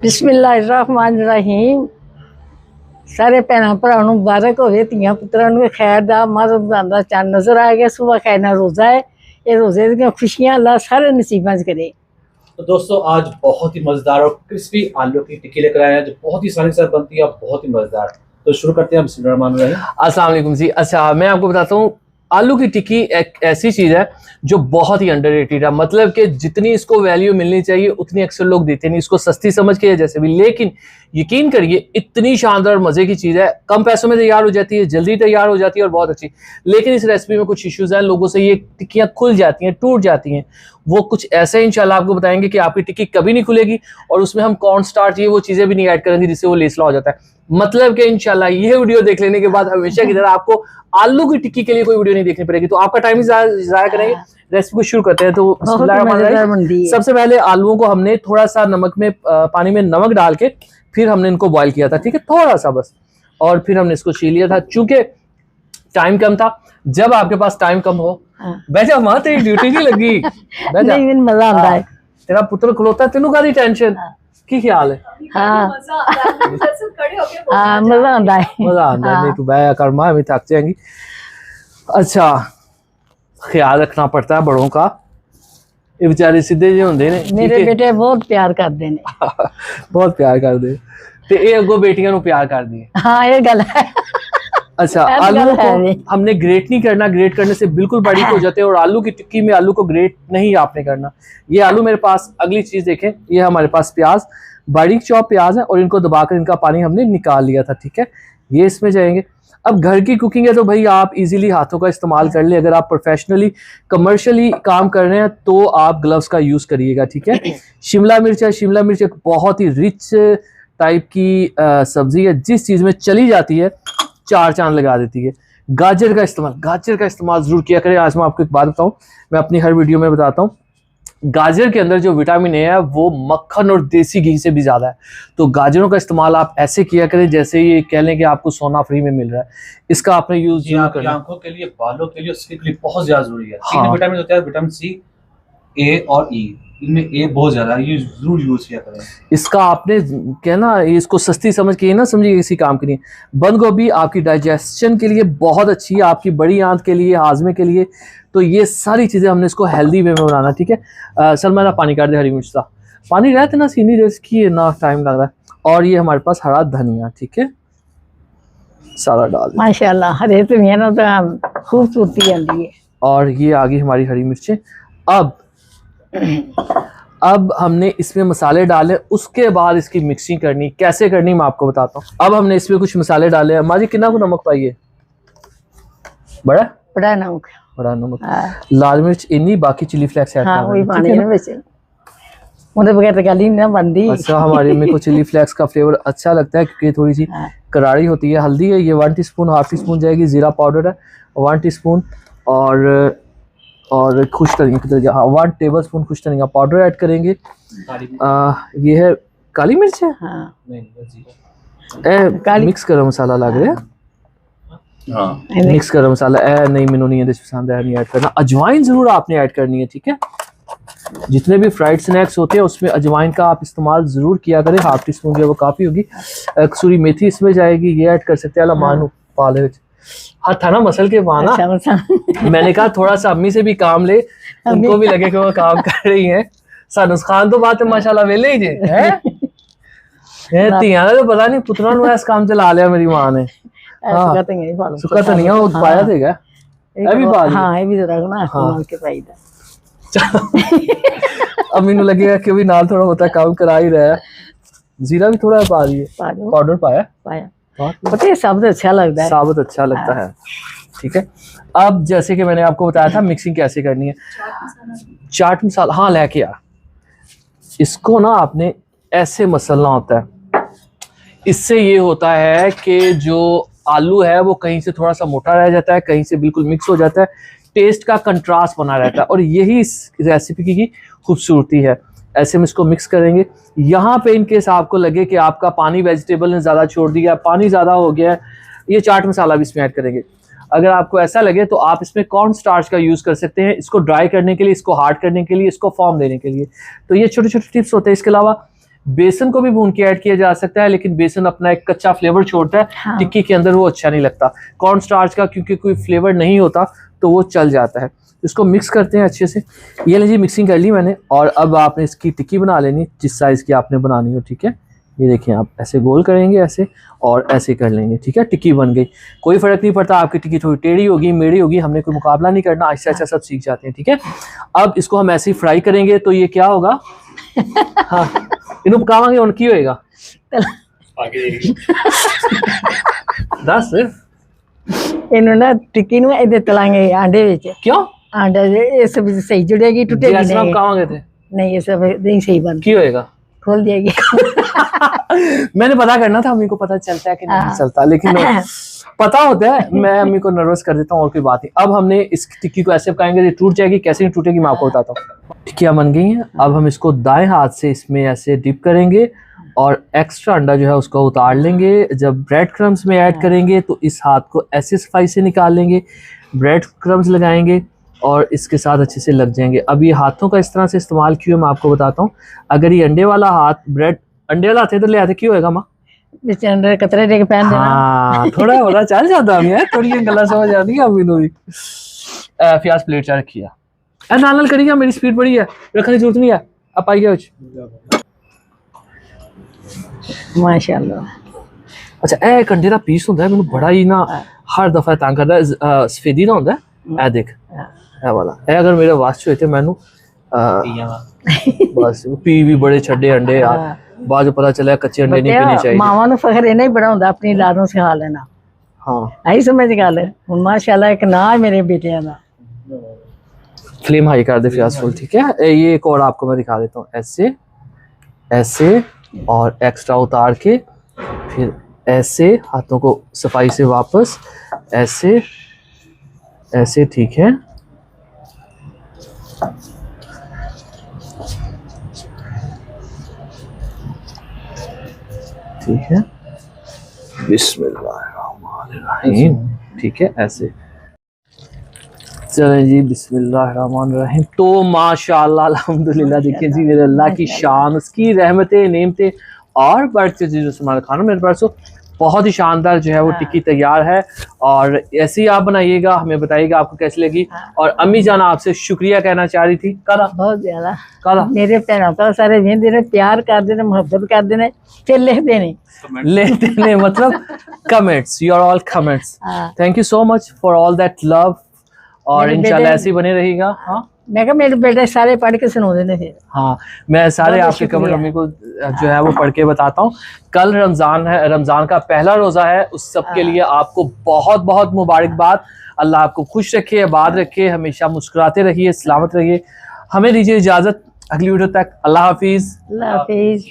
बिस्मिल्लाहिर्रहमानिर्रहीम। सारे भैन भरावां नूं मुबारक होवे। धीआं पुत्तरां नूं खैर दा मज़ा दा चंद नज़र आ गया। सुबह खैर ना रोज़ा है, ये रोज़े दी खुशियां अल्लाह सारे नसीबां च करे। तो दोस्तों आज बहुत ही मजेदार और क्रिस्पी आलू की टिक्की लेकर आए हैं जो बहुत ही आसानी के साथ बनती है और बहुत ही मजेदार। तो शुरू करते हैं। बिस्मिल्लाहिर्रहमानिर्रहीम। अस्सलाम वालेकुम जी। अच्छा, मैं आपको बताता हूँ, आलू की टिक्की एक ऐसी चीज़ है जो बहुत ही अंडररेटेड है। मतलब कि जितनी इसको वैल्यू मिलनी चाहिए उतनी अक्सर लोग देते नहीं, इसको सस्ती समझ के जैसे भी। लेकिन यकीन करिए इतनी शानदार मज़े की चीज़ है, कम पैसों में तैयार हो जाती है, जल्दी तैयार हो जाती है और बहुत अच्छी। लेकिन इस रेसिपी में कुछ इश्यूज़ हैं, लोगों से ये टिक्कियाँ खुल जाती हैं, टूट जाती हैं। वो कुछ ऐसे इंशाल्लाह आपको बताएंगे कि आपकी टिक्की कभी नहीं खुलेगी और उसमें हम कॉर्न स्टार्च ये वो चीज़ें भी नहीं ऐड करेंगे जिससे वो लेसला हो जाता है। मतलब कि इंशाल्लाह ये वीडियो देख लेने के बाद हमेशा की तरह आपको आलू की टिक्की के लिए कोई वीडियो नहीं देखनी पड़ेगी। तो आपका टाइम ज़ाया करेंगे, रेसिपी को शुरू करते हैं। तो सबसे पहले आलूओं को हमने थोड़ा सा नमक में पानी में नमक डाल के फिर हमने इनको बॉईल किया था, ठीक है, थोड़ा सा बस। और फिर हमने इसको छील लिया था चूंकि टाइम कम था। जब आपके पास टाइम कम हो, बैठा मां तेरी ड्यूटी नहीं लगी, नहीं मजा आता है। तेरा पुत्र खलोता है, तेनू कादी टेंशन की ख्याल है? हाँ मजा आता है। मजा आता है। नहीं तू बैया कर मां, अभी थक जाएंगी। अच्छा, ख्याल रखना पड़ता है बड़ों का। ये बेचारे सीधे जो होंगे ने, मेरे बेटे बहुत प्यार करते हैं। बहुत प्यार करते ते ये अगो बेटियां नू प्यार कर दी। हाँ ये गल है। अच्छा, आलू को हमने ग्रेट नहीं करना, ग्रेट करने से बिल्कुल बारीक हो जाते हैं। और आलू की टिक्की में आलू को ग्रेट नहीं आपने करना। ये आलू मेरे पास, अगली चीज देखें, ये हमारे पास प्याज, बारीक चॉप प्याज है और इनको दबाकर इनका पानी हमने निकाल लिया था, ठीक है। ये इसमें जाएंगे। अब घर की कुकिंग है तो भाई आप इजीली हाथों का इस्तेमाल कर ले। अगर आप प्रोफेशनली कमर्शियली काम कर रहे हैं तो आप ग्लव्स का यूज करिएगा, ठीक है। शिमला मिर्च है, शिमला मिर्च एक बहुत ही रिच टाइप की सब्जी है, जिस चीज में चली जाती है चार चांद लगा देती है। गाजर का इस्तेमाल जरूर किया करें। आज मैं आपको एक बात बताऊं, मैं अपनी हर वीडियो में बताता हूं, गाजर के अंदर जो विटामिन ए है वो मक्खन और देसी घी से भी ज्यादा है। तो गाजरों का इस्तेमाल आप ऐसे किया करें जैसे ये कह लें कि आपको सोना फ्री में मिल रहा है। इसका आपने यूज करना। आंखों के लिए, बालों के लिए, स्किन के लिए बहुत ज्यादा जरूरी है। तीन विटामिन होते हैं, विटामिन सी, ए और ई। इनमें ए बहुत ज्यादा है, ये जरूर यूज किया करें। इसका आपने कहना, इसको सस्ती समझ के ना समझिए इसी काम के लिए। बंद गोभी आपकी डाइजेशन के लिए बहुत अच्छी है, आपकी बड़ी आंत के लिए, हाजमे के लिए। तो ये सारी चीजें हमने इसको हेल्दी वे में बनाना, ठीक है। सलमान पानी काट दे, हरी मिर्च का पानी रहते ना सीनी की ना टाइम लग रहा है। और ये हमारे पास हरा धनिया, ठीक है, सारा डाल माशाल्लाह। हरे धनिया ना तो खूबसूरती आती है। और ये आ गई हमारी हरी मिर्चें। अब हमने इसमें मसाले डाले, उसके बाद इसकी मिक्सिंग करनी। कैसे करनी मैं आपको बताता हूँ। अब हमने इसमें कुछ मसाले डाले। हमारी कितना को नमक पाइए? बड़ा नमक, बड़ा नमक। लाल मिर्च इन्नी, बाकी चिली फ्लेक्स ऐड हाँ, वही पानी है वैसे उनके बगैर तो गली नहीं बनती। अच्छा, हमारे में को चिली फ्लेक्स का फ्लेवर अच्छा लगता है क्योंकि थोड़ी सी करारी होती है। हल्दी है ये 1 टीस्पून, हाफ टी स्पून जाएगी। जीरा पाउडर है 1 टीस्पून और खुश धनिया, हाँ 1 टेबलस्पून खुश धनिया पाउडर ऐड करेंगे। ये है काली मिर्च है, हाँ। मिक्स गरम मसाला लग रहा है, हाँ मिक्स गरम मसाला नहीं मैनू नहीं पसंद है, नहीं ऐड करना। अजवाइन जरूर आपने ऐड करनी है, ठीक है। जितने भी फ्राइड स्नैक्स होते हैं उसमें अजवाइन का आप इस्तेमाल जरूर किया करें। हाफ टी स्पून जो वो काफी होगी। कसूरी मेथी इसमें जाएगी, ये ऐड कर सकते हैं। मानू पाले हाँ था ना मसल के पाना। अच्छा, मैंने कहा थोड़ा सा अम्मी से भी काम ले, उनको भी लगे कि वो काम कर रही हैं। सानुस खान तो बात है माशाल्लाह वेले ही जे है। तो पता नहीं पुत्रा नु इस काम चला लिया मेरी मां ने। सुक्का धनिया वो पाया थे क्या? ये भी पा लिया। हां ये भी जरा ना इस्तेमाल के पाईदा। अब मैनू लगेगा कि भी नाल थोड़ा होता काम करा ही रहा है। जीरा भी थोड़ा पा दिए, पाउडर पाया पता है, साबुत अच्छा लगता है, साबुत अच्छा लगता है, ठीक है। अब जैसे कि मैंने आपको बताया था मिक्सिंग कैसे करनी है। चाट मसाला हाँ लेके आ, इसको ना आपने ऐसे मसलना होता है। इससे ये होता है कि जो आलू है वो कहीं से थोड़ा सा मोटा रह जाता है, कहीं से बिल्कुल मिक्स हो जाता है, टेस्ट का कंट्रास्ट बना रहता है। और यही इस रेसिपी की खूबसूरती है। ऐसे में इसको मिक्स करेंगे। यहाँ पे इनकेस आपको लगे कि आपका पानी वेजिटेबल ने ज़्यादा छोड़ दिया, पानी ज़्यादा हो गया है, ये चाट मसाला भी इसमें ऐड करेंगे। अगर आपको ऐसा लगे तो आप इसमें कॉर्न स्टार्च का यूज़ कर सकते हैं, इसको ड्राई करने के लिए, इसको हार्ड करने के लिए, इसको फॉर्म देने के लिए। तो ये छोटे छोटे टिप्स होते हैं। इसके अलावा बेसन को भी भून के ऐड किया जा सकता है, लेकिन बेसन अपना एक कच्चा फ्लेवर छोड़ता है हाँ। टिक्की के अंदर, वो अच्छा नहीं लगता। कॉर्न स्टार्च का क्योंकि कोई फ्लेवर नहीं होता तो वो चल जाता है। इसको मिक्स करते हैं अच्छे से। ये लीजिए मिक्सिंग कर ली मैंने, और अब आपने इसकी टिक्की बना लेनी जिस साइज़ की आपने बनानी हो, ठीक है। ये देखिए आप ऐसे गोल करेंगे ऐसे और ऐसे कर लेंगे, ठीक है। टिक्की बन गई, कोई फर्क नहीं पड़ता आपकी टिक्की थोड़ी टेढ़ी होगी मेढ़ी होगी, हमने कोई मुकाबला नहीं करना, आहिस्ता आहिस्ता सब सीख जाते हैं, ठीक है। अब इसको हम ऐसे ही फ्राई करेंगे तो ये क्या होगा हाँ इन्हों पकावांगे और की होएगा दस ਇਹਨੂੰ ਨਾ ਟਿੱਕੀ ਨੂੰ ਇਹਦੇ ਤਲਾਂਗੇ ਆਂਡੇ ਵਿੱਚ। क्यों आंडा इस ਵਿੱਚ सही जुड़ेगी, टूटेगी जैसे हम नहीं। पकावांगे थे नहीं, ये सब नहीं सही बन की होएगा खोल जाएगी। मैंने पता करना था, अम्मी को पता चलता है कि नहीं हाँ। चलता, लेकिन पता होता है, मैं अम्मी को नर्वस कर देता हूँ और कोई बात नहीं। अब हमने इस टिक्की को ऐसे पकाएंगे, टूट जाएगी, कैसे नहीं टूटेगी मैं आपको बताता हूँ। टिक्कियाँ बन गई हैं, अब हम इसको दाएं हाथ से इसमें ऐसे डिप करेंगे और एक्स्ट्रा अंडा जो है उसको उतार लेंगे। जब ब्रेड क्रम्स में ऐड करेंगे तो इस हाथ को ऐसे सफाई से निकाल लेंगे, ब्रेड क्रम्स लगाएंगे और इसके साथ अच्छे से लग जाएंगे। अब ये हाथों का इस तरह से इस्तेमाल क्यों मैं आपको बताता हूँ। अगर ये अंडे वाला हाथ ब्रेड अंडे वाला हाथ इधर ले आते क्यों होएगा माँ? ਵਿੱਚ ਅੰਦਰ ਕਤਰੇ ਦੇ ਕੇ ਪੈਨ ਦੇਣਾ। हाँ थोड़ा पता चल जाता हमें यार, थोड़ी गल्ला समझ आती है अभी भी। प्याज प्लेट चा रखी है नाल नाल करिएगा, मेरी स्पीड बड़ी है, रखने की जरूरत नहीं है। अब आइए माशाअल्लाह। अच्छा ਇਹ ਕੰਡੇ ਦਾ ਪੀਸ ਹੁੰਦਾ ਹੈ, ਮੈਨੂੰ ਬੜਾ ਹੀ ਨਾ ਹਰ ਦਫਾ ਤੰਗ ਕਰਦਾ ਹੈ। ਸਫੇਦੀ ਦਾ ਹੁੰਦਾ ਹੈ, ਇਹ ਦੇਖ ਇਹ ਵਾਲਾ, ਇਹ ਅਗਰ ਮੇਰੇ ਵਾਸ ਚ ਹੋਏ ਤੇ ਮੈਨੂੰ ਬਸ ਪੀ ਵੀ ਬੜੇ ਛੱਡੇ ਅੰਡੇ ਯਾਰ, ਬਾਅਦ ਚ ਪਤਾ ਚੱਲਿਆ ਕੱਚੇ ਅੰਡੇ ਨਹੀਂ ਪੀਣੇ ਚਾਹੀਦੇ। ਮਾਵਾਂ ਨੂੰ ਫਖਰ ਇਹਨਾਂ ਹੀ ਬੜਾ ਹੁੰਦਾ ਆਪਣੀ ਔਲਾਦ ਨੂੰ ਸਿਖਾ ਲੈਣਾ। हाँ ਆਈ ਸਮਝ ਗੱਲ ਹੁਣ ਮਾਸ਼ਾਅੱਲਾ ਇੱਕ ਨਾਂ ਹੈ ਮੇਰੇ ਬੇਟਿਆਂ ਦਾ। फ्लेम हाई कर दे प्याज फुल, ठीक है। ये एक और आपको मैं दिखा देता हूँ, ऐसे ऐसे और एक्स्ट्रा उतार के फिर ऐसे हाथों को सफाई से वापस ऐसे ऐसे, ठीक है। ठीक है, बिस्मिल्लाहिर्रहमानिर्रहीम, ठीक है ऐसे। चलें जी बिस्मिल्लाहिर्रहमानिर्रहीम। तो माशाअल्लाह अल्हम्दुलिल्लाह, देखिए जी मेरे अल्लाह की शान, उसकी रहमतें नेमतें और बरकत जी उस्मान खान मेरे पास बहुत ही शानदार जो है वो टिक्की तैयार है। और ऐसे ही आप बनाइएगा, हमें बताइएगा आपको कैसी लगी। और अम्मी जान आपसे शुक्रिया कहना चाह रही थी, करा बहुत ज्यादा करा मेरे भैन भरा सारे वेंदे ने, प्यार करते ने, मोहब्बत करते ने, फिर लिखते ने लेते ने मतलब comments, you are all comments. Thank you so much for all that love, और मेरे इंशाल्लाह बेटे- ऐसे ही बने रहेगा। हाँ मैं कहा मेरे बेटे सारे पढ़ के सुनाते ने फिर। हाँ, मैं सारे बहुत आपके कमेंट शुक्रिया। अम्मी को जो है वो पढ़ के बताता हूँ। कल रमज़ान है, रमज़ान का पहला रोज़ा है, उस सब के लिए आपको बहुत बहुत मुबारकबाद। अल्लाह आपको खुश रखे, आबाद रखे, हमेशा मुस्कुराते रहिए, सलामत रहिए। हमें दीजिए इजाज़त, अगली वीडियो तक। अल्लाह हाफिज़। अल्लाह हाफिज।